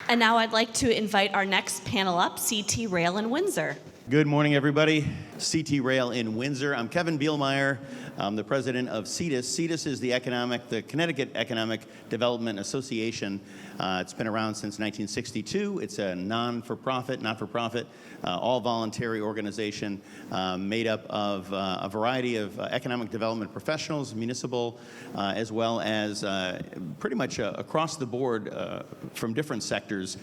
And now I'd like to invite our next panel up, CTrail in Windsor. Good morning, everybody. CTrail in Windsor. I'm Kevin Bielmeier. I'm the president of CETUS. CETUS is the Connecticut Economic Development Association. It's been around since 1962. It's a not-for-profit, all voluntary organization made up of a variety of economic development professionals, municipal, as well as pretty much across the board from different sectors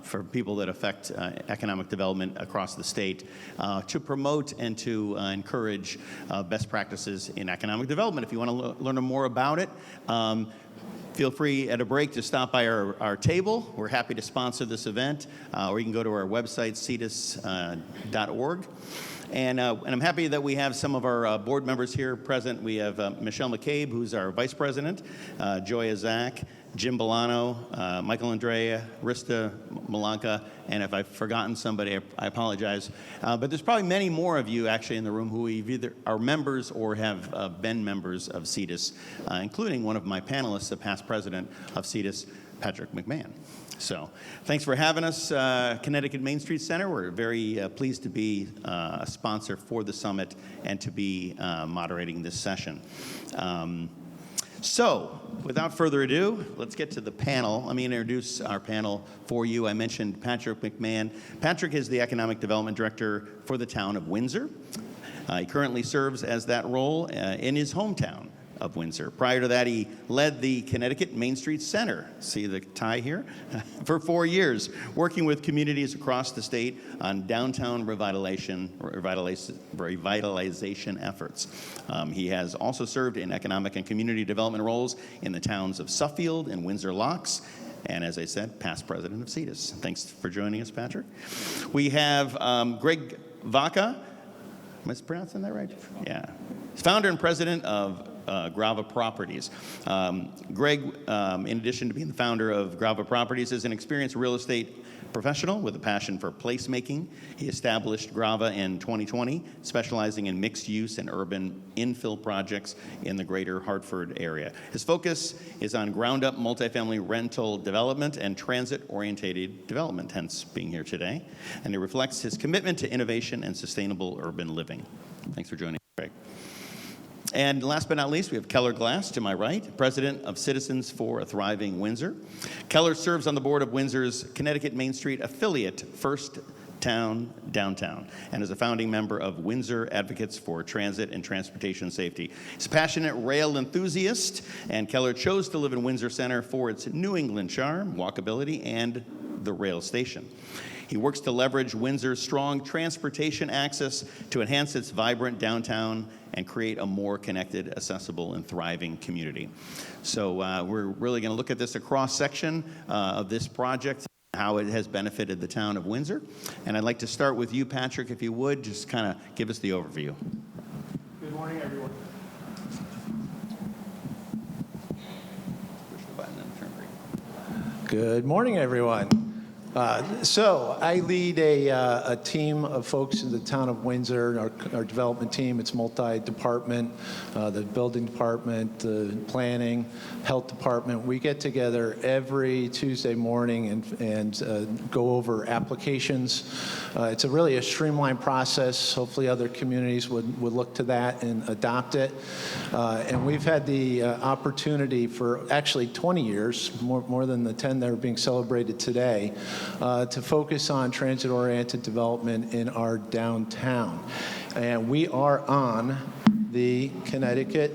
for people that affect economic development across the state to promote and to encourage best practices in economic development. If you want to learn more about it, feel free at a break to stop by our table. We're happy to sponsor this event, or you can go to our website, cetus.org. And I'm happy that we have some of our board members here present. We have Michelle McCabe, who's our vice president, Joya Zach, Jim Bolano, Michael Andrea, Rista Malanka, and if I've forgotten somebody, I apologize. But there's probably many more of you actually in the room who either are members or have been members of CETUS, including one of my panelists, the past president of CETUS, Patrick McMahon. So thanks for having us, Connecticut Main Street Center. We're very pleased to be a sponsor for the summit and to be moderating this session. So, without further ado, let's get to the panel. Let me introduce our panel for you. I mentioned Patrick McMahon. Patrick is the Economic Development Director for the town of Windsor. He currently serves as that role in his hometown of Windsor. Prior to that, he led the Connecticut Main Street Center, see the tie here, for 4 years, working with communities across the state on downtown revitalization efforts. He has also served in economic and community development roles in the towns of Suffield and Windsor Locks, and as I said, past president of CETUS. Thanks for joining us, Patrick. We have Greg Vaca. Am I pronouncing that right? Yeah. He's founder and president of Grava Properties. Greg, in addition to being the founder of Grava Properties, is an experienced real estate professional with a passion for placemaking. He established Grava in 2020, specializing in mixed use and urban infill projects in the greater Hartford area. His focus is on ground-up multifamily rental development and transit-oriented development, hence being here today. And it reflects his commitment to innovation and sustainable urban living. Thanks for joining us, Greg. And last but not least, we have Keller Glass to my right, president of Citizens for a Thriving Windsor. Keller serves on the board of Windsor's Connecticut Main Street affiliate, First Town Downtown, and is a founding member of Windsor Advocates for Transit and Transportation Safety. He's a passionate rail enthusiast, and Keller chose to live in Windsor Center for its New England charm, walkability, and the rail station. He works to leverage Windsor's strong transportation access to enhance its vibrant downtown and create a more connected, accessible, and thriving community. So we're really going to look at this cross-section of this project, how it has benefited the town of Windsor. And I'd like to start with you, Patrick, if you would, just kind of give us the overview. Good morning, everyone. Push the button and turn green. Good morning, everyone. So I lead a team of folks in the town of Windsor, our development team. It's multi-department, the building department, the planning, health department. We get together every Tuesday morning and go over applications. It's really a streamlined process. Hopefully other communities would look to that and adopt it. And we've had the opportunity for actually 20 years, more than the 10 that are being celebrated today, to focus on transit-oriented development in our downtown. And we are on the Connecticut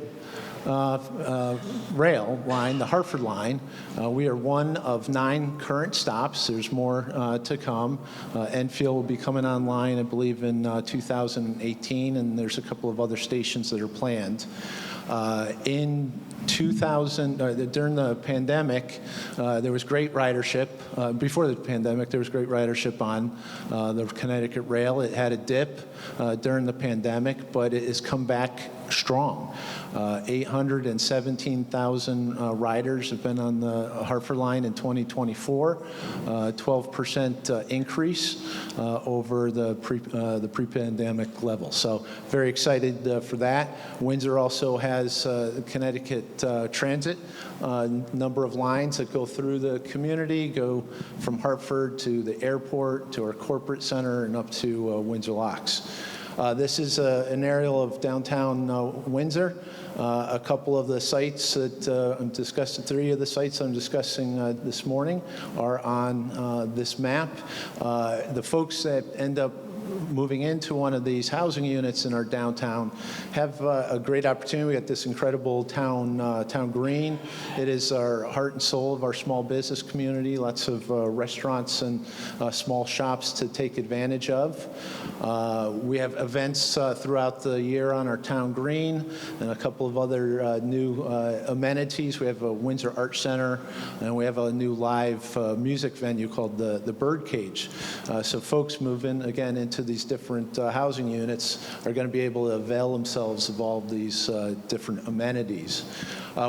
rail line, the Hartford line. We are one of 9 current stops. There's more to come. Enfield will be coming online, I believe, in 2018, and there's a couple of other stations that are planned. In 2000, during the pandemic, there was great ridership. Before the pandemic, there was great ridership on the Connecticut Rail. It had a dip during the pandemic, but it has come back strong. 817,000 riders have been on the Hartford line in 2024, 12% increase over the pre-pandemic level. So very excited for that. Windsor also has has Connecticut Transit, a number of lines that go through the community, go from Hartford to the airport, to our corporate center, and up to Windsor Locks. This is an aerial of downtown Windsor. A couple of the sites that I'm discussing, 3 of the sites I'm discussing this morning are on this map. The folks that end up moving into one of these housing units in our downtown have a great opportunity. We got this incredible town green. It is our heart and soul of our small business community. Lots of restaurants and small shops to take advantage of. We have events throughout the year on our town green and a couple of other new amenities. We have a Windsor Art Center, and we have a new live music venue called the Birdcage. So folks move in again into these different housing units are going to be able to avail themselves of all these different amenities.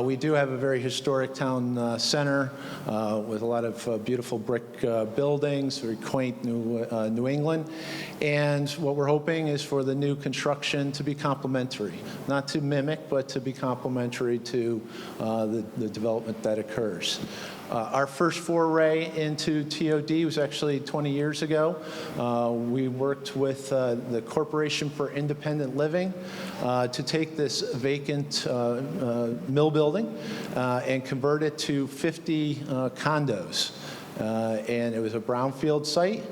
We do have a very historic town center with a lot of beautiful brick buildings, very quaint New England. And what we're hoping is for the new construction to be complementary, not to mimic, but to be complementary to the development that occurs. Our first foray into TOD was actually 20 years ago. We worked with the Corporation for Independent Living to take this vacant mill building and convert it to 50 condos. And it was a brownfield site.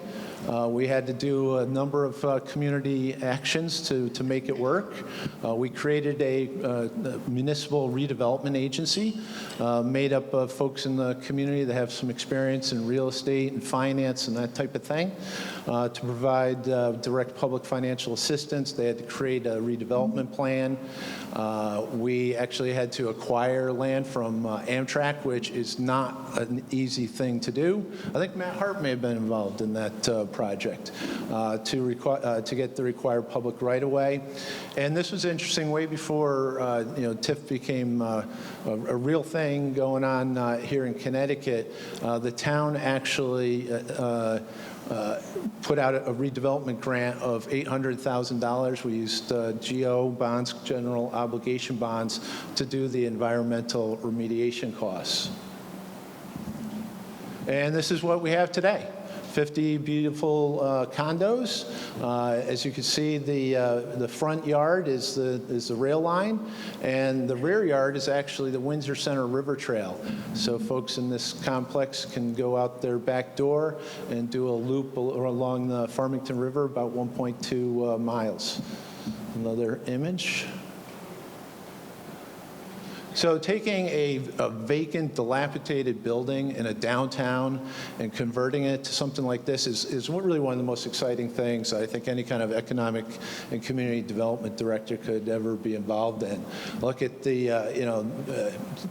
We had to do a number of community actions to make it work. We created a municipal redevelopment agency made up of folks in the community that have some experience in real estate and finance and that type of thing to provide direct public financial assistance. They had to create a redevelopment plan. We actually had to acquire land from Amtrak, which is not an easy thing to do. I think Matt Hart may have been involved in that project to get the required public right-of-way. And this was interesting way before TIF became a real thing going on here in Connecticut. The town actually put out a redevelopment grant of $800,000. We used GO bonds, general obligation bonds, to do the environmental remediation costs. And this is what we have today. 50 beautiful condos. As you can see, the front yard is the rail line, and the rear yard is actually the Windsor Center River Trail. So folks in this complex can go out their back door and do a loop along the Farmington River, about 1.2 miles. Another image. So taking a vacant, dilapidated building in a downtown and converting it to something like this is really one of the most exciting things I think any kind of economic and community development director could ever be involved in. Look at the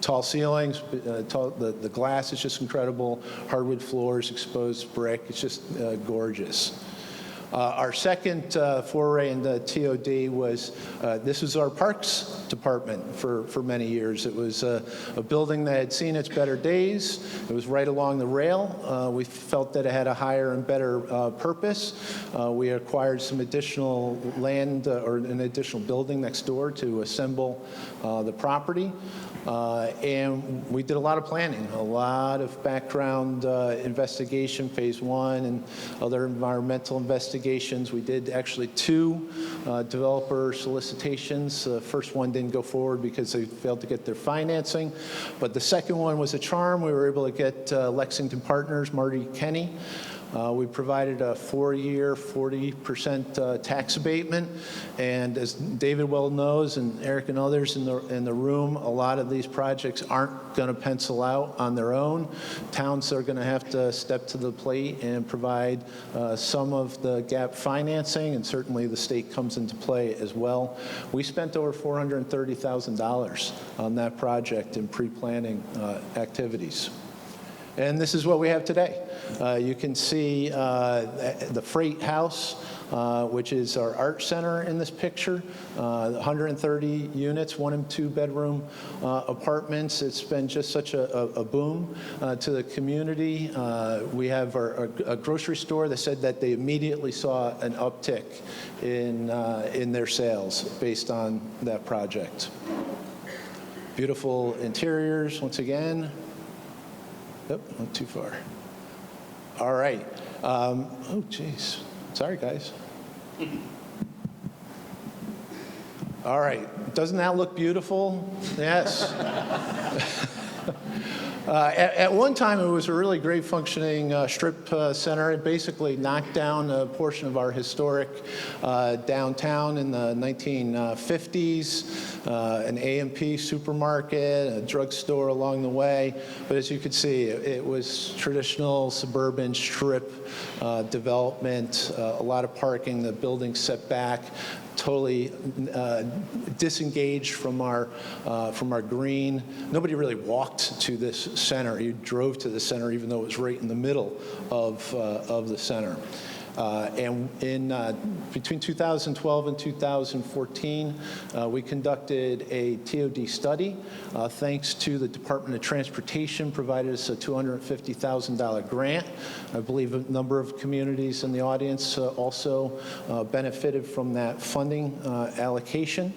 tall ceilings, the glass is just incredible, hardwood floors, exposed brick, it's just gorgeous. Our second foray into TOD was, this was our parks department for many years. It was a building that had seen its better days. It was right along the rail. We felt that it had a higher and better purpose. We acquired some additional land or an additional building next door to assemble the property. And we did a lot of planning, a lot of background investigation, phase 1 and other environmental investigations. We did actually 2 developer solicitations. The first one didn't go forward because they failed to get their financing. But the second one was a charm. We were able to get Lexington Partners, Marty Kenny. We provided a 4-year, 40% tax abatement, and as David well knows, and Eric and others in the room, a lot of these projects aren't going to pencil out on their own. Towns are going to have to step to the plate and provide some of the gap financing, and certainly the state comes into play as well. We spent over $430,000 on that project in pre-planning activities. And this is what we have today. You can see the Freight House, which is our art center in this picture. 130 units, 1 and 2 bedroom apartments. It's been just such a boom to the community. We have a grocery store that said that they immediately saw an uptick in their sales based on that project. Beautiful interiors, once again. Yep, not too far. All right. Oh, geez. Sorry, guys. All right. Doesn't that look beautiful? Yes. At one time, it was a really great functioning strip center. It basically knocked down a portion of our historic downtown in the 1950s, an A&P supermarket, a drugstore along the way. But as you can see, it was traditional suburban strip development, a lot of parking, the building set back, totally disengaged from our green. Nobody really walked to this center. You drove to the center, even though it was right in the middle of the center. And between 2012 and 2014, we conducted a TOD study. Thanks to the Department of Transportation, provided us a $250,000 grant. I believe a number of communities in the audience also benefited from that funding allocation.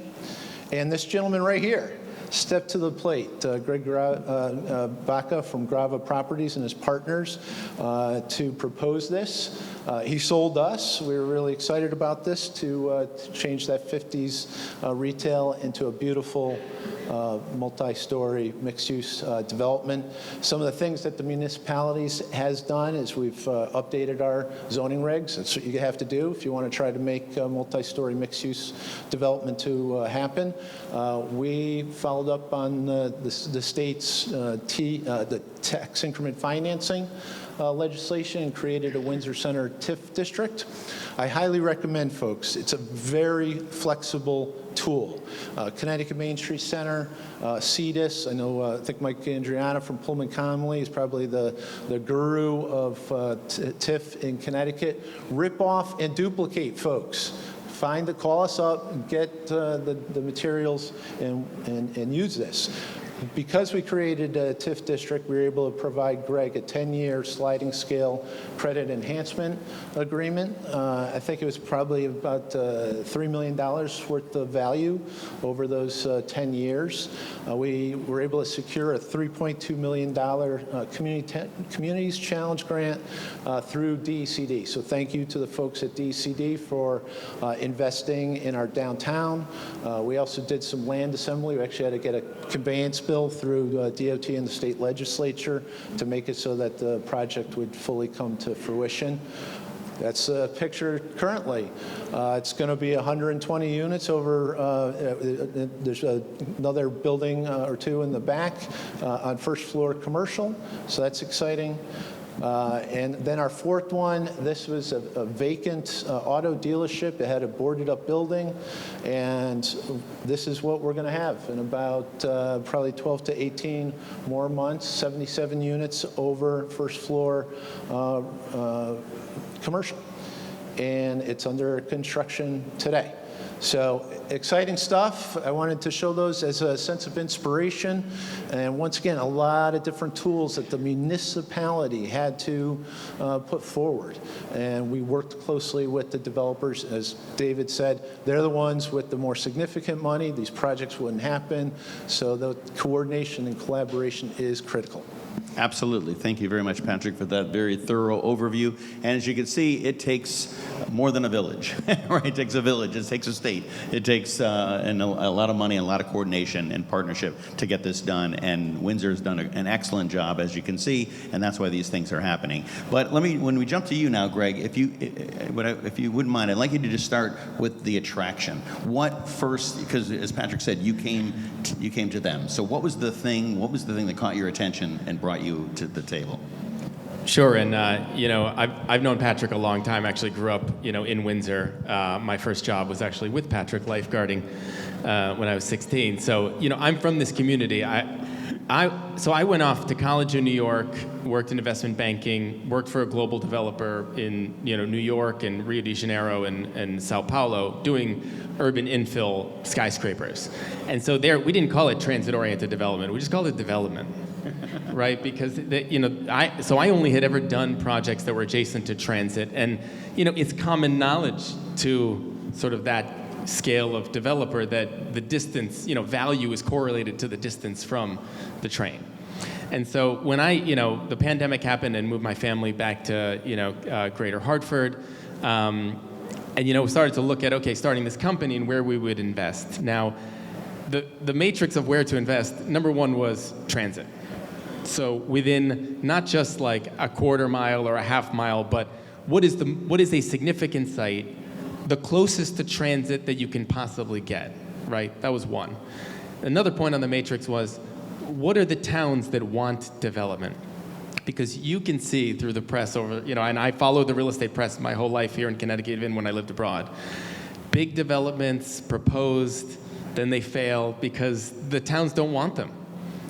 And this gentleman right here stepped to the plate, Greg Vaca from Grava Properties and his partners, to propose this. He sold us. We were really excited about this to change that 50s retail into a beautiful multi-story mixed-use development. Some of the things that the municipalities has done is we've updated our zoning regs. That's what you have to do if you want to try to make multi-story mixed-use development to happen. We followed up on the state's the tax increment financing legislation and created a Windsor Center TIF district. I highly recommend, folks, it's a very flexible tool. Connecticut Main Street Center, CTIS, I think Mike Andriana from Pullman Conley is probably the guru of TIF in Connecticut. Rip off and duplicate, folks. Call us up, get the materials, and use this. Because we created a TIF district, we were able to provide Greg a 10-year sliding scale credit enhancement agreement. I think it was probably about $3 million worth of value over those 10 years. We were able to secure a $3.2 million Communities Challenge grant through DECD. So thank you to the folks at DECD for investing in our downtown. We also did some land assembly. We actually had to get a conveyance bill through DOT and the state legislature to make it so that the project would fully come to fruition. That's a picture currently. It's going to be 120 units over, there's another building or two in the back on first floor commercial, so that's exciting. And then our fourth one, this was a vacant auto dealership. It had a boarded up building, and this is what we're going to have in about probably 12 to 18 more months, 77 units over first floor commercial. And it's under construction today. So exciting stuff. I wanted to show those as a sense of inspiration. And once again, a lot of different tools that the municipality had to put forward. And we worked closely with the developers. As David said, they're the ones with the more significant money. These projects wouldn't happen. So the coordination and collaboration is critical. Absolutely. Thank you very much, Patrick, for that very thorough overview. And as you can see, it takes more than a village, right? It takes a village. It takes a state. It takes a lot of money and a lot of coordination and partnership to get this done. And Windsor's done an excellent job, as you can see, and that's why these things are happening. But when we jump to you now, Greg, if you wouldn't mind, I'd like you to just start with the attraction. What first? Because as Patrick said, you came to them. So what was the thing that caught your attention and brought you to the table? Sure, and I've known Patrick a long time. Actually, grew up in Windsor. My first job was actually with Patrick lifeguarding when I was 16. So I'm from this community. So I went off to college in New York, worked in investment banking, worked for a global developer in New York and Rio de Janeiro and Sao Paulo, doing urban infill skyscrapers. And so there, we didn't call it transit-oriented development. We just called it development. Right, because I only had ever done projects that were adjacent to transit, and it's common knowledge to sort of that scale of developer that the distance, value is correlated to the distance from the train. And so when the pandemic happened and moved my family back to, Greater Hartford, and, we started to look at, starting this company and where we would invest. Now, the matrix of where to invest, number one was transit. So within not just like a quarter mile or a half mile, but what is a significant site, the closest to transit that you can possibly get, right? That was one. Another point on the matrix was, what are the towns that want development? Because you can see through the press and I followed the real estate press my whole life here in Connecticut, even when I lived abroad. Big developments proposed, then they fail because the towns don't want them,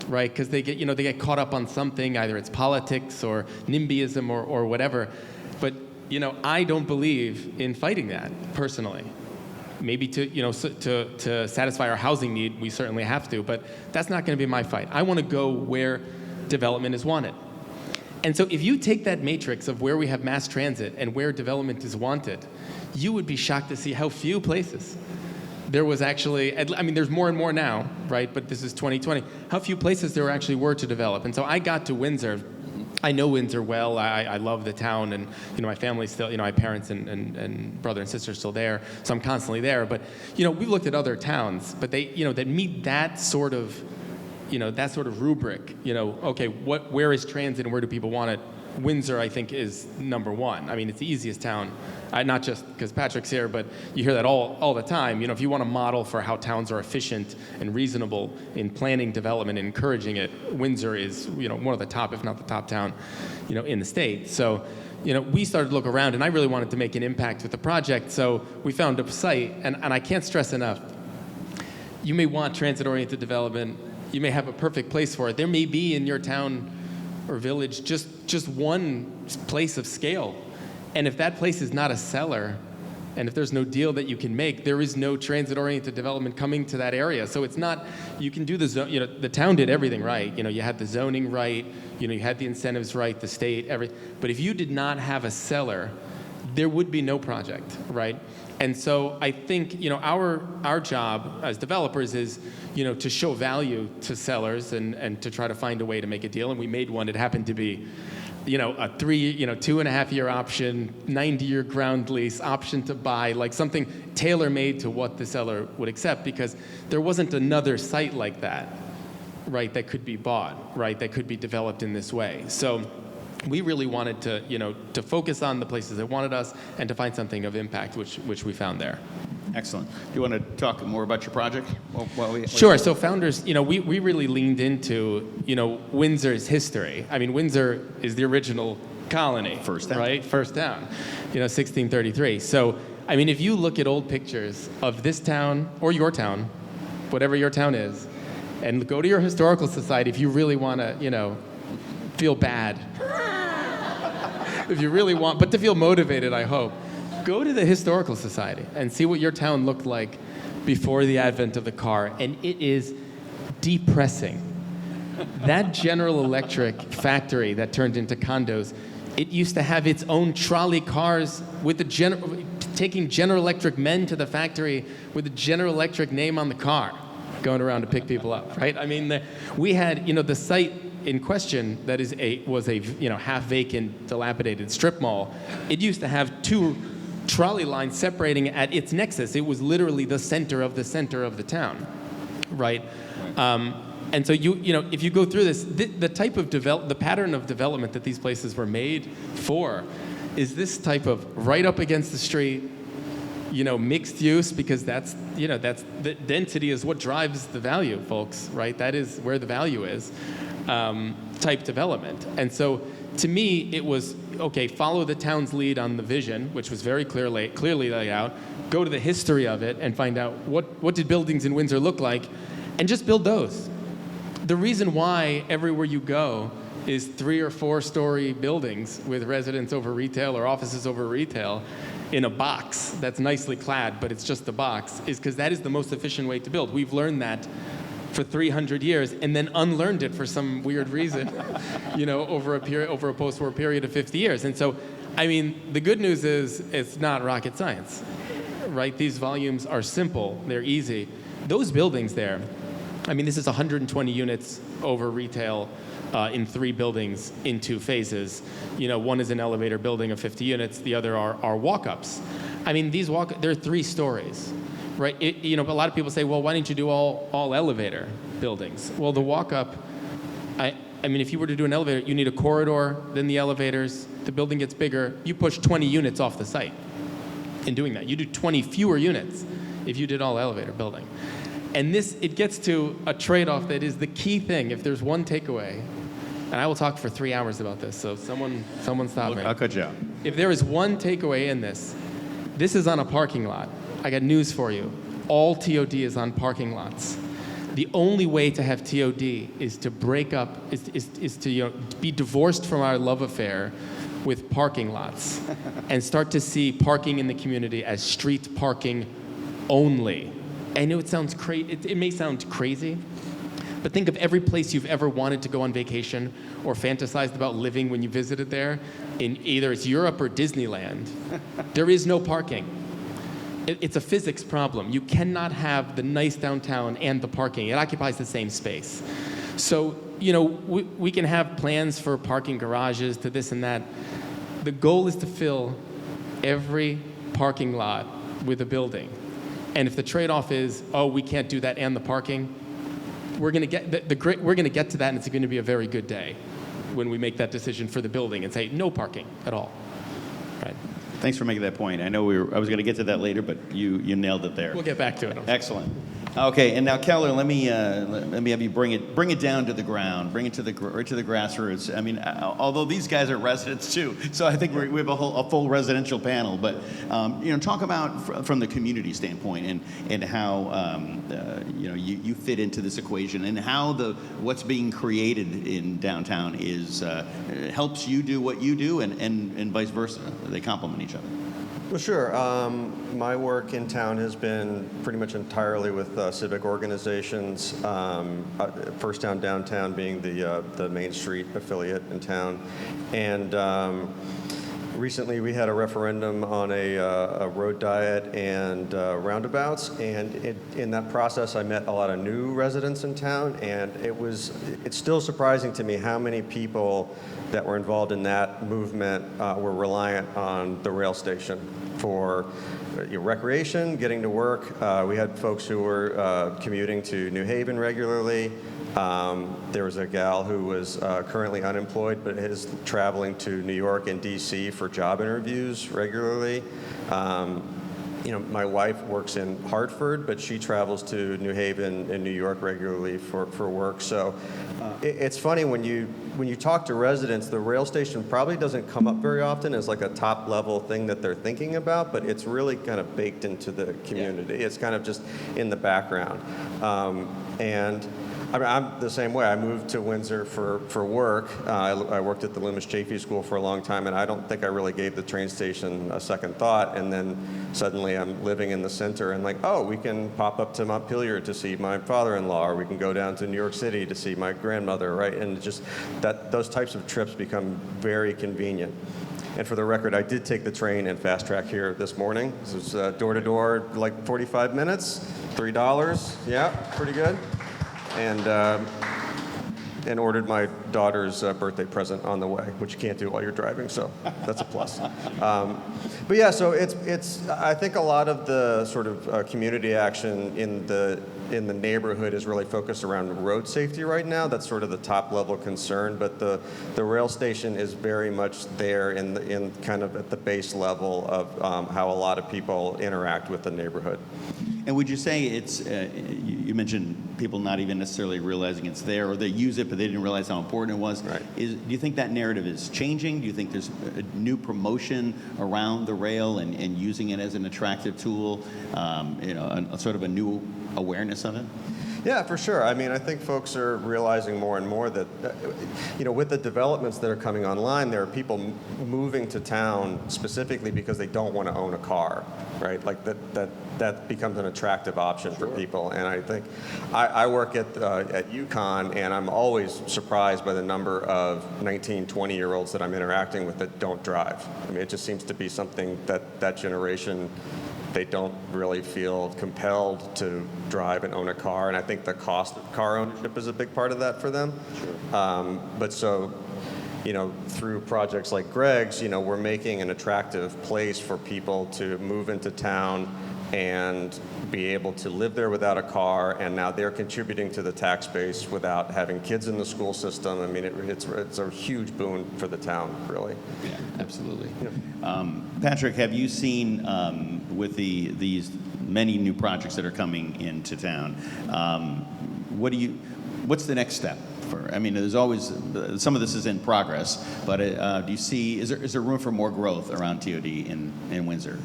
right? Because they get caught up on something, either it's politics or NIMBYism or whatever. But I don't believe in fighting that personally. Maybe to satisfy our housing need, we certainly have to, but that's not going to be my fight. I want to go where development is wanted. And so if you take that matrix of where we have mass transit and where development is wanted, you would be shocked to see how few places there was actually, there's more and more now, right? But this is 2020. How few places there actually were to develop. And so I got to Windsor. I know Windsor well. I love the town, and my family's still, my parents and brother and sister are still there, so I'm constantly there. But we've looked at other towns, but they, that meet that sort of, rubric. Where is transit and where do people want it? Windsor, I think, is number one. It's the easiest town, not just because Patrick's here, but you hear that all the time. If you want a model for how towns are efficient and reasonable in planning development and encouraging it, Windsor is, one of the top, if not the top town, in the state. So, we started to look around, and I really wanted to make an impact with the project. So we found a site, and I can't stress enough, you may want transit-oriented development. You may have a perfect place for it. There may be in your town or village just one place of scale. And if that place is not a seller, and if there's no deal that you can make, there is no transit-oriented development coming to that area. So it's not, you can do the town did everything right. You had the zoning right, you had the incentives right, the state, but if you did not have a seller, there would be no project, right? And so I think, our job as developers is, to show value to sellers and to try to find a way to make a deal. And we made one. It happened to be, a 2.5-year option, 90-year ground lease, option to buy, like something tailor-made to what the seller would accept, because there wasn't another site like that, right, that could be bought, right, that could be developed in this way. So we really wanted to focus on the places that wanted us and to find something of impact, which we found there. Excellent. Do you want to talk more about your project? Sure. So founders, we really leaned into, Windsor's history. Windsor is the original colony. First town. Right? First town, 1633. So, if you look at old pictures of this town or your town, whatever your town is, and go to your historical society if you really want to, feel bad. If you really want, but to feel motivated, I hope. Go to the Historical Society and see what your town looked like before the advent of the car, and it is depressing. That General Electric factory that turned into condos, it used to have its own trolley cars with taking General Electric men to the factory with the General Electric name on the car, going around to pick people up, right? We had, the site in question that was a half-vacant, dilapidated strip mall. It used to have two trolley lines separating at its nexus. It was literally the center of the town, right? And so if you go through this, the type of the pattern of development that these places were made for is this type of right up against the street, mixed use, because that's the density is what drives the value, folks, right? That is where the value is, type development. And so to me, it was, follow the town's lead on the vision, which was very clearly laid out, go to the history of it and find out what did buildings in Windsor look like, and just build those. The reason why everywhere you go is 3 or 4 story buildings with residents over retail or offices over retail in a box that's nicely clad, but it's just a box, is because that is the most efficient way to build. We've learned that for 300 years and then unlearned it for some weird reason, over a post-war period of 50 years. And so, the good news is it's not rocket science. right? These volumes are simple, they're easy. Those buildings there, I mean, this is 120 units over retail in 3 buildings in 2 phases. You know, one is an elevator building of 50 units, the other are walk-ups. I mean, they're 3 stories, right? You know, a lot of people say, well, why didn't you do all elevator buildings? Well, the walk-up, I mean, if you were to do an elevator, you need a corridor, then the elevators, the building gets bigger, you push 20 units off the site in doing that. You do 20 fewer units if you did all elevator building. And it gets to a trade-off that is the key thing. If there's one takeaway, and I will talk for 3 hours about this, so someone stop me. I'll cut you out. If there is one takeaway in this is on a parking lot. I got news for you. All TOD is on parking lots. The only way to have TOD is to break up, is to be divorced from our love affair with parking lots and start to see parking in the community as street parking only. I know it sounds it may sound crazy, but think of every place you've ever wanted to go on vacation or fantasized about living when you visited there. In either it's Europe or Disneyland, there is no parking. It's a physics problem. You cannot have the nice downtown and the parking. It occupies the same space. So, you know, we can have plans for parking garages to this and that. The goal is to fill every parking lot with a building. And if the trade-off is, oh, we can't do that and the parking, we're going to get to that, and it's going to be a very good day when we make that decision for the building and say no parking at all. Right. Thanks for making that point. I know I was going to get to that later, but you nailed it there. We'll get back to it. Excellent. Okay, and now Keller, let me have you bring it down to the ground, bring it right to the grassroots. I mean, although these guys are residents too, so I think we have a full residential panel. But you know, talk about from the community standpoint and how you know you fit into this equation and how what's being created in downtown helps you do what you do and vice versa. They complement each other. Well, sure. My work in town has been pretty much entirely with civic organizations. First Town Downtown being the Main Street affiliate in town, and recently we had a referendum on a road diet and roundabouts, and in that process I met a lot of new residents in town, and it's still surprising to me how many people that were involved in that movement were reliant on the rail station for recreation, getting to work. We had folks who were commuting to New Haven regularly. There was a gal who was currently unemployed but is traveling to New York and DC for job interviews regularly. You know, my wife works in Hartford, but she travels to New Haven and New York regularly for work. So it's funny when you talk to residents, the rail station probably doesn't come up very often as like a top level thing that they're thinking about, but it's really kind of baked into the community. Yeah. It's kind of just in the background. And I mean, I'm the same way. I moved to Windsor for work. I worked at the Loomis Chaffee School for a long time, and I don't think I really gave the train station a second thought. And then suddenly I'm living in the center and like, oh, we can pop up to Montpelier to see my father-in-law, or we can go down to New York City to see my grandmother, right? And just those types of trips become very convenient. And for the record, I did take the train and fast track here this morning. This was door to door, like 45 minutes, $3. Yeah, pretty good. And ordered my daughter's birthday present on the way, which you can't do while you're driving, so that's a plus. But yeah, so it's I think a lot of the sort of community action in the neighborhood is really focused around road safety right now. That's sort of the top level concern, but the rail station is very much there in kind of at the base level of how a lot of people interact with the neighborhood. And would you say it's, you mentioned people not even necessarily realizing it's there, or they use it, but they didn't realize how important it was. Right. Do you think that narrative is changing? Do you think there's a new promotion around the rail and using it as an attractive tool, sort of a new awareness of it? Yeah, for sure. I mean, I think folks are realizing more and more that, with the developments that are coming online, there are people moving to town specifically because they don't want to own a car, right? Like that becomes an attractive option for people. And I think I work at UConn, and I'm always surprised by the number of 19, 20-year-olds that I'm interacting with that don't drive. I mean, it just seems to be something that generation they don't really feel compelled to drive and own a car, and I think the cost of car ownership is a big part of that for them. But so, through projects like Greg's, we're making an attractive place for people to move into town and be able to live there without a car, and now they're contributing to the tax base without having kids in the school system. I mean, it's a huge boon for the town, really. Yeah, absolutely. Patrick, have you seen with these many new projects that are coming into town, what's the next step? I mean, there's always, some of this is in progress, but do you see, is there room for more growth around TOD in Windsor?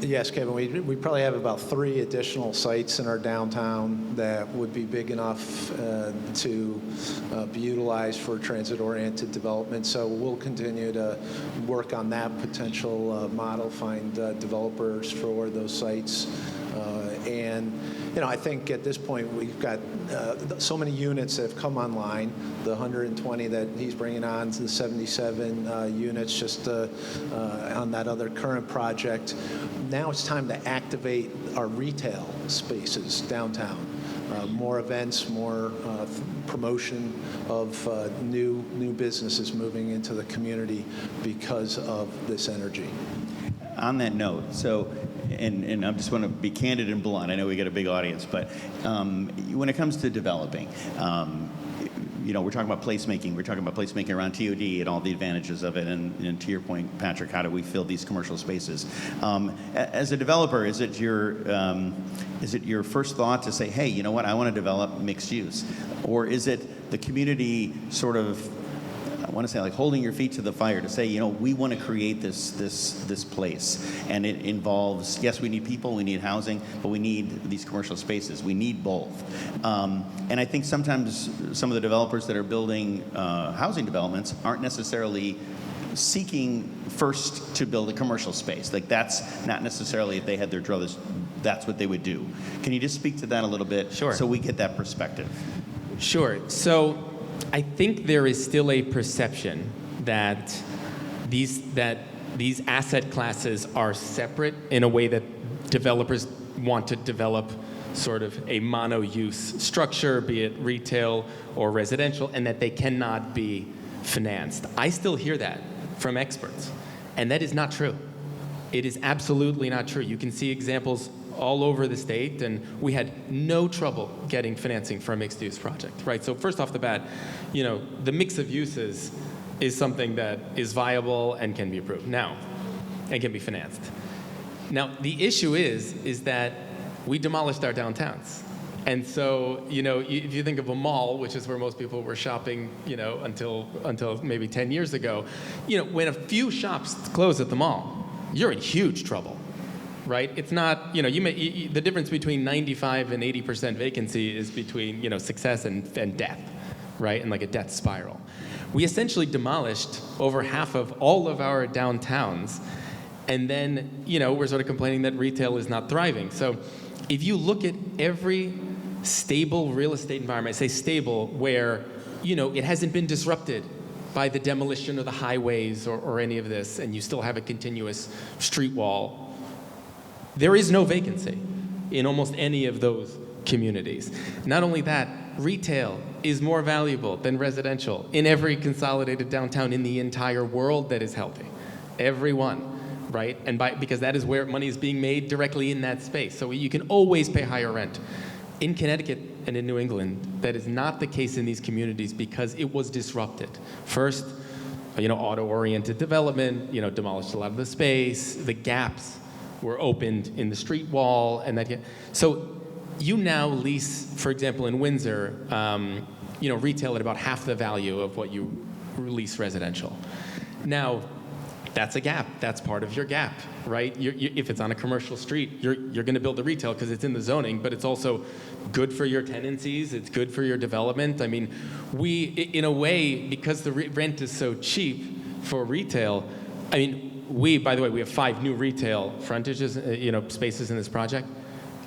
Yes, Kevin, we probably have about 3 additional sites in our downtown that would be big enough to be utilized for transit-oriented development. So we'll continue to work on that potential model, find developers for those sites. And I think at this point we've got so many units that have come online, the 120 that he's bringing on, to the 77 units just on that other current project. Now it's time to activate our retail spaces downtown. More events, more promotion of new businesses moving into the community because of this energy. On that note, and I just want to be candid and blunt. I know we got a big audience, but when it comes to developing, we're talking about placemaking. We're talking about placemaking around TOD and all the advantages of it. And to your point, Patrick, how do we fill these commercial spaces? As a developer, is it your first thought to say, hey, you know what, I want to develop mixed use, or is it the community sort of, I want to say, like holding your feet to the fire to say, we want to create this place, and it involves, yes, we need people, we need housing, but we need these commercial spaces. We need both. And I think sometimes some of the developers that are building housing developments aren't necessarily seeking first to build a commercial space. Like, that's not necessarily, if they had their druthers, that's what they would do. Can you just speak to that a little bit? Sure. So we get that perspective. Sure. So I think there is still a perception that these asset classes are separate in a way that developers want to develop sort of a mono-use structure, be it retail or residential, and that they cannot be financed. I still hear that from experts, and that is not true. It is absolutely not true. You can see examples all over the state, and we had no trouble getting financing for a mixed-use project, right? So first off the bat, the mix of uses is something that is viable and can be approved now, and can be financed. Now, the issue is that we demolished our downtowns. And so, if you think of a mall, which is where most people were shopping, until maybe 10 years ago, when a few shops close at the mall, you're in huge trouble. Right? It's not, the difference between 95 and 80% vacancy is between, success and death, right? And like a death spiral. We essentially demolished over half of all of our downtowns, and then, we're sort of complaining that retail is not thriving. So if you look at every stable real estate environment, I say stable, where, it hasn't been disrupted by the demolition of the highways or any of this, and you still have a continuous street wall, there is no vacancy in almost any of those communities. Not only that, retail is more valuable than residential in every consolidated downtown in the entire world that is healthy. Every one, right? And because that is where money is being made directly in that space. So you can always pay higher rent. In Connecticut and in New England, that is not the case in these communities because it was disrupted. First, auto-oriented development, demolished a lot of the space, the gaps were opened in the street wall, and so you now lease, for example, in Windsor, retail at about half the value of what you lease residential. Now, that's a gap. That's part of your gap, right? If it's on a commercial street, you're going to build the retail because it's in the zoning, but it's also good for your tenancies. It's good for your development. I mean, we, in a way, because the rent is so cheap for retail, by the way, we have 5 new retail frontages, spaces in this project.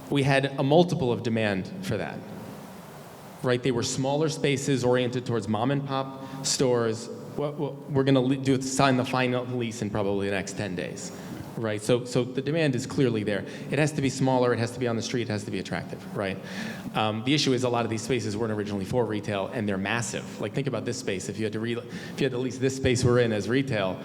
We had a multiple of demand for that, right? They were smaller spaces oriented towards mom and pop stores. We're going to sign the final lease in probably the next 10 days, right? So the demand is clearly there. It has to be smaller, it has to be on the street, it has to be attractive, right? The issue is a lot of these spaces weren't originally for retail, and they're massive. Like, think about this space. If you had to lease this space we're in as retail,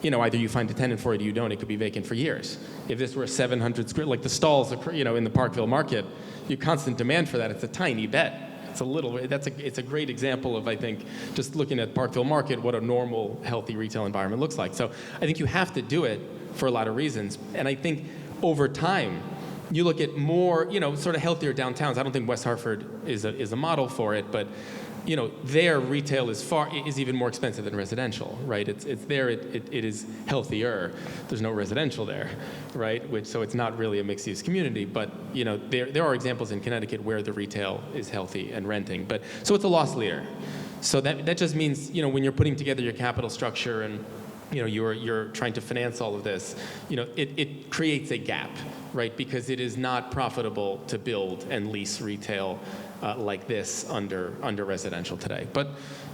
either you find a tenant for it or you don't. It could be vacant for years. If this were 700 square, like the stalls, in the Parkville market, you constant demand for that. It's a tiny bet. It's a great example of, I think, just looking at Parkville market, what a normal, healthy retail environment looks like. So I think you have to do it for a lot of reasons. And I think over time, you look at more, sort of healthier downtowns. I don't think West Hartford is a model for it, but their retail is even more expensive than residential, right? It's there. It is healthier. There's no residential there, right? So it's not really a mixed-use community. But there are examples in Connecticut where the retail is healthy and renting. But so it's a loss leader. So that just means when you're putting together your capital structure and you're trying to finance all of this, it creates a gap, right? Because it is not profitable to build and lease retail like this under residential today. But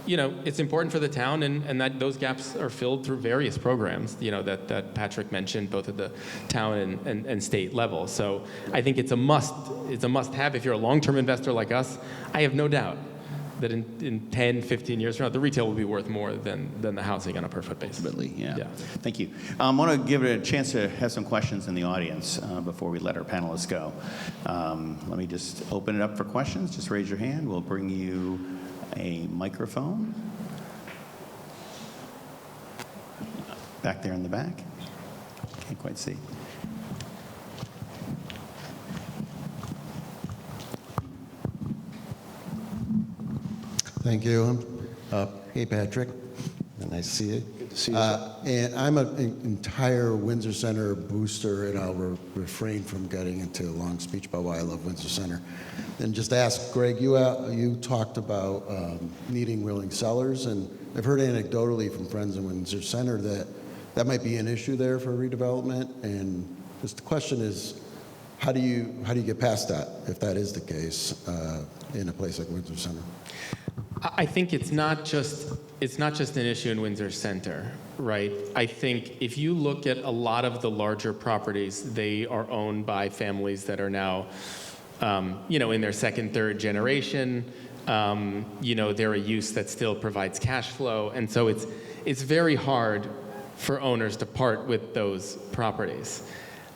it's important for the town, and that those gaps are filled through various programs that Patrick mentioned, both at the town and state level. So I think it's a must-have. If you're a long-term investor like us, I have no doubt that in 10, 15 years from now, the retail will be worth more than the housing on a per foot basis. Absolutely, yeah. Thank you. I want to give it a chance to have some questions in the audience before we let our panelists go. Let me just open it up for questions. Just raise your hand. We'll bring you a microphone. Back there in the back. Can't quite see. Thank you. Hey, Patrick. Nice to see you. Good to see you, sir. And I'm an entire Windsor Center booster, and I'll refrain from getting into a long speech about why I love Windsor Center. And just ask, Greg, you talked about needing willing sellers, and I've heard anecdotally from friends in Windsor Center that might be an issue there for redevelopment. And just the question is, how do you get past that if that is the case in a place like Windsor Center? I think it's not just an issue in Windsor Center, right? I think if you look at a lot of the larger properties, they are owned by families that are now, in their second, third generation. They're a use that still provides cash flow, and so it's very hard for owners to part with those properties.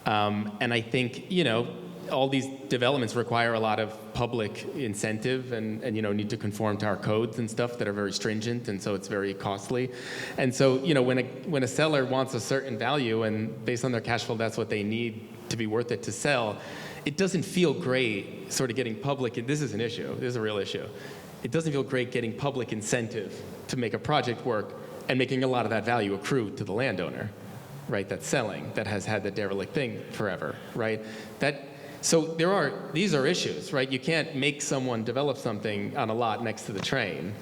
And I think all these developments require a lot of public incentive and need to conform to our codes and stuff that are very stringent, and so it's very costly. And so when a seller wants a certain value and based on their cash flow that's what they need to be worth it to sell, it doesn't feel great sort of getting public. This is an issue. This is a real issue. It doesn't feel great getting public incentive to make a project work and making a lot of that value accrue to the landowner, right? That's selling, that has had the derelict thing forever, right? So these are issues, right? You can't make someone develop something on a lot next to the train.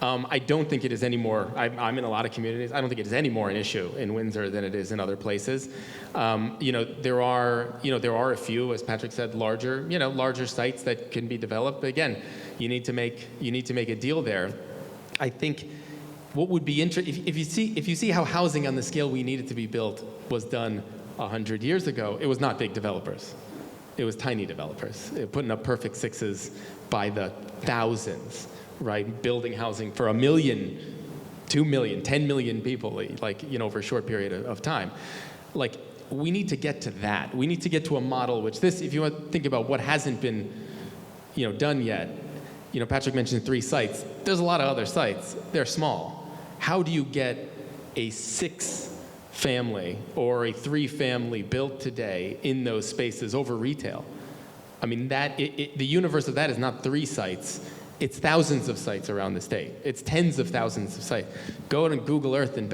I don't think it is any more, I'm in a lot of communities, I don't think it is any more an issue in Windsor than it is in other places. There are a few, as Patrick said, larger sites that can be developed. But again, you need to make a deal there. I think what would be interesting, if you see how housing on the scale we needed to be built was done 100 years ago, it was not big developers. It was tiny developers putting up perfect sixes by the thousands, right? Building housing for 1 million, 2 million, 10 million people, over a short period of time. We need to get to that. We need to get to a model which if you want to think about what hasn't been, done yet, Patrick mentioned 3 sites. There's a lot of other sites. They're small. How do you get a 6-family or a 3-family built today in those spaces over retail? I mean, the universe of that is not 3 sites. It's thousands of sites around the state. It's tens of thousands of sites. Go on Google Earth and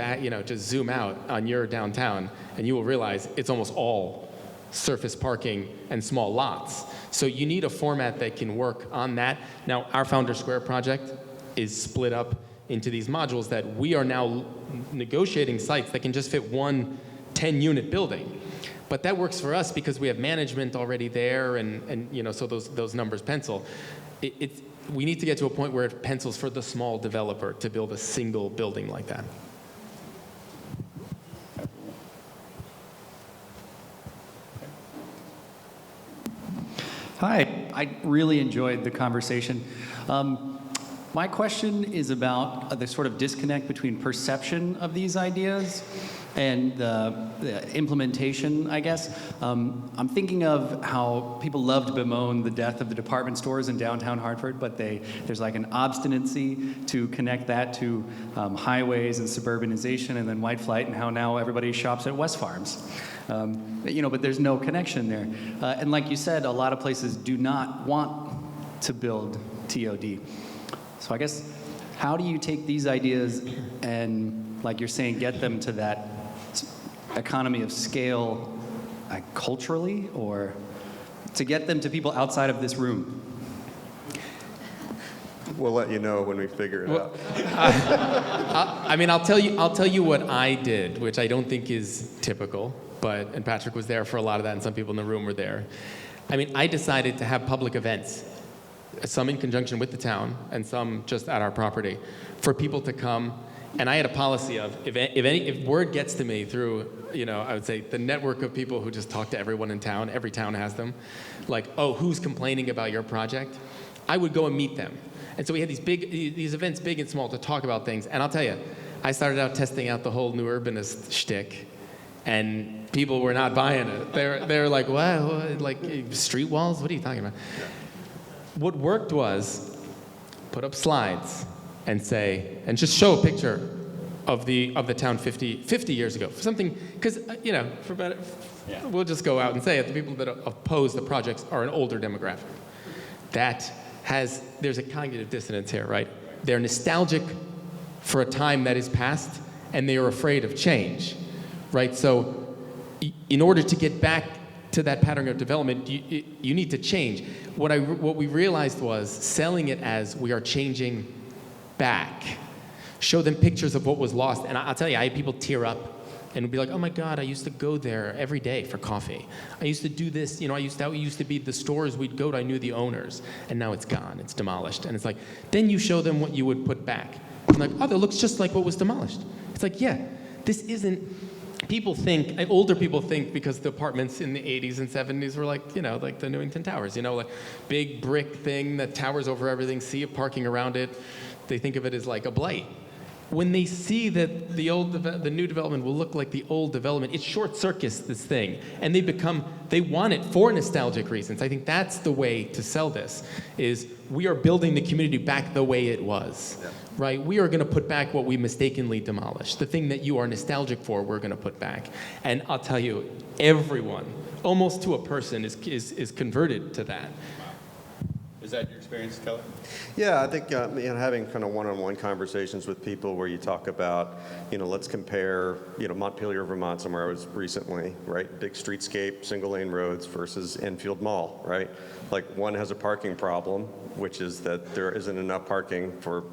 just zoom out on your downtown, and you will realize it's almost all surface parking and small lots. So you need a format that can work on that. Now, our Founder Square project is split up into these modules that we are now negotiating sites that can just fit one 10-unit building. But that works for us because we have management already there, and so those numbers pencil. We need to get to a point where it pencils for the small developer to build a single building like that. Hi, I really enjoyed the conversation. My question is about the sort of disconnect between perception of these ideas and the implementation, I guess. I'm thinking of how people love to bemoan the death of the department stores in downtown Hartford, but there's like an obstinacy to connect that to highways and suburbanization and then white flight and how now everybody shops at West Farms. But there's no connection there. And like you said, a lot of places do not want to build TOD. So I guess, how do you take these ideas and, like you're saying, get them to that economy of scale culturally, or to get them to people outside of this room? We'll let you know when we figure it out. I'll tell you what I did, which I don't think is typical, and Patrick was there for a lot of that, and some people in the room were there. I decided to have public events, some in conjunction with the town and some just at our property, for people to come. And I had a policy of, if word gets to me through, I would say the network of people who just talk to everyone in town, every town has them, like, oh, who's complaining about your project? I would go and meet them. And so we had these events, big and small, to talk about things. And I'll tell you, I started out testing out the whole new urbanist shtick, and people were not buying it. They're like, wow, like street walls? What are you talking about? What worked was put up slides and just show a picture of the town 50 years ago. Something, because, we'll just go out and say it, the people that oppose the projects are an older demographic. There's a cognitive dissonance here, right? They're nostalgic for a time that is past, and they are afraid of change, right? So in order to get back to that pattern of development, you need to change. What we realized was selling it as we are changing back. Show them pictures of what was lost. And I'll tell you, I had people tear up and be like, oh my God, I used to go there every day for coffee. I used to do this, that used to be the stores we'd go to, I knew the owners. And now it's gone, it's demolished. And it's like, then you show them what you would put back. And like, oh, that looks just like what was demolished. It's like, yeah, this isn't, older people think, because the apartments in the 80s and 70s were like, like the Newington Towers, like big brick thing that towers over everything, sea of parking around it. They think of it as like a blight. When they see that the new development will look like the old development, it short circuits this thing, and they want it for nostalgic reasons. I think that's the way to sell this, is we are building the community back the way it was, right? We are gonna put back what we mistakenly demolished. The thing that you are nostalgic for, we're gonna put back. And I'll tell you, everyone, almost to a person, is converted to that. Is that your experience, Keller? Yeah, I think having kind of one-on-one conversations with people where you talk about, let's compare, Montpelier, Vermont, somewhere I was recently, right? Big streetscape, single-lane roads versus Enfield Mall, right? Like, one has a parking problem, which is that there isn't enough parking for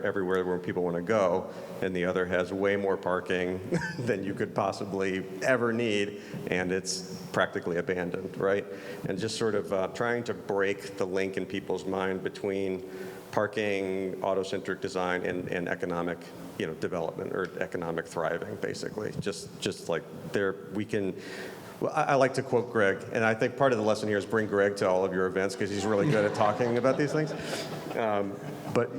everywhere where people want to go, and the other has way more parking than you could possibly ever need, and it's practically abandoned, right? And just sort of trying to break the link in people's mind between parking, auto-centric design, and economic, development or economic thriving, basically. Just like we can. Well, I like to quote Greg, and I think part of the lesson here is bring Greg to all of your events because he's really good at talking about these things. But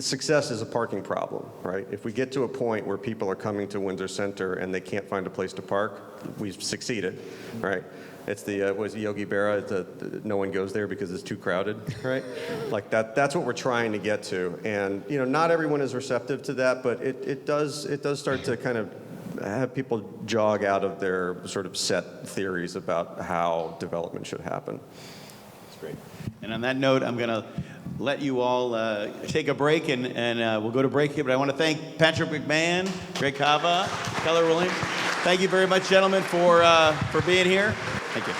success is a parking problem, right? If we get to a point where people are coming to Windsor Center and they can't find a place to park, we've succeeded, right? It's was it Yogi Berra, no one goes there because it's too crowded, right? Like that's what we're trying to get to. And not everyone is receptive to that, but it does start to kind of have people jog out of their sort of set theories about how development should happen. That's great. And on that note, I'm going to let you all take a break, and we'll go to break here. But I want to thank Patrick McMahon, Greg Grava, Keller Williams. Thank you very much, gentlemen, for being here. Thank you.